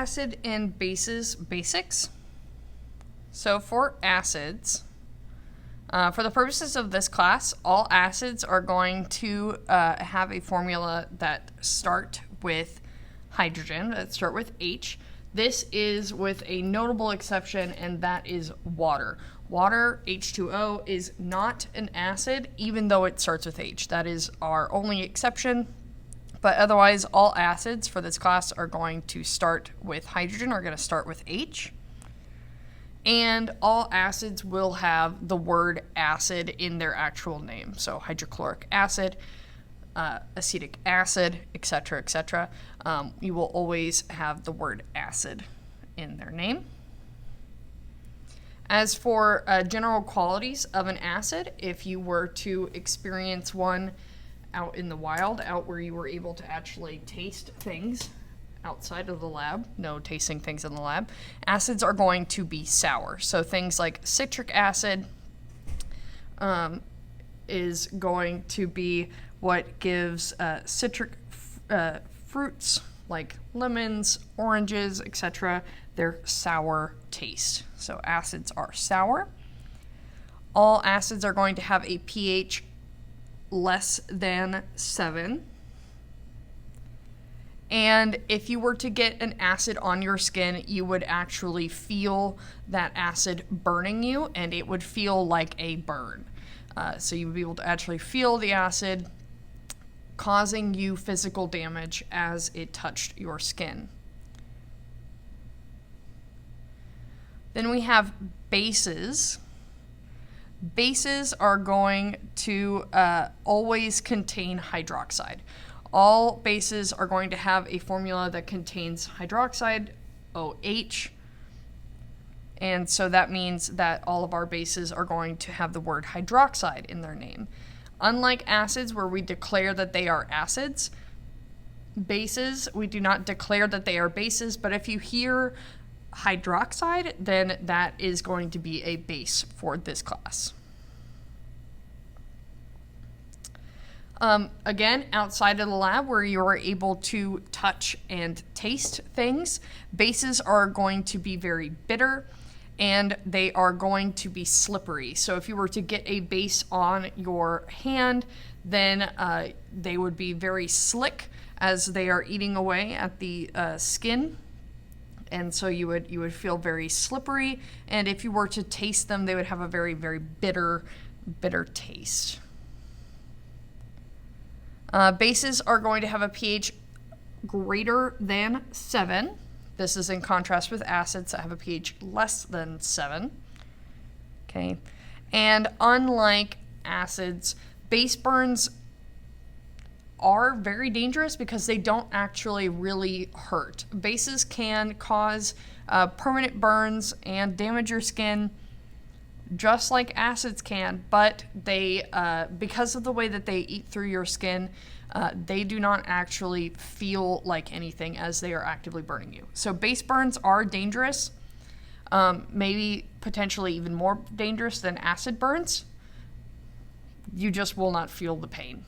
Acid and bases basics. So for acids, for the purposes of this class, all acids are going to have a formula that start with hydrogen, that start with H. This is with a notable exception, and that is water. Water, H2O, is not an acid, even though it starts with H. That is our only exception. But otherwise, all acids for this class are going to start with hydrogen, are going to start with H. And all acids will have the word acid in their actual name. So hydrochloric acid, acetic acid, etc., etc. You will always have the word acid in their name. As for general qualities of an acid, if you were to experience one out in the wild, out where you were able to actually taste things outside of the lab, no tasting things in the lab, acids are going to be sour. So things like citric acid is going to be what gives citric fruits like lemons, oranges, etc., their sour taste. So acids are sour. All acids are going to have a pH less than 7. And if you were to get an acid on your skin, you would actually feel that acid burning you, and it would feel like a burn. So you would be able to actually feel the acid causing you physical damage as it touched your skin. Then we have bases. Bases are going to always contain hydroxide. All bases are going to have a formula that contains hydroxide, OH, and so that means that all of our bases are going to have the word hydroxide in their name. Unlike acids, where we declare that they are acids, bases, we do not declare that they are bases, but if you hear hydroxide, then that is going to be a base for this class. Again, outside of the lab where you are able to touch and taste things, bases are going to be very bitter and they are going to be slippery. So if you were to get a base on your hand, then they would be very slick as they are eating away at the skin. And so you would feel very slippery, and if you were to taste them, they would have a very, very bitter taste. Bases are going to have a pH greater than 7. This is in contrast with acids that have a pH less than 7. Okay, and unlike acids, base burns are very dangerous because they don't actually really hurt. Bases can cause permanent burns and damage your skin just like acids can, but they, because of the way that they eat through your skin, they do not actually feel like anything as they are actively burning you. So base burns are dangerous, maybe potentially even more dangerous than acid burns. You just will not feel the pain.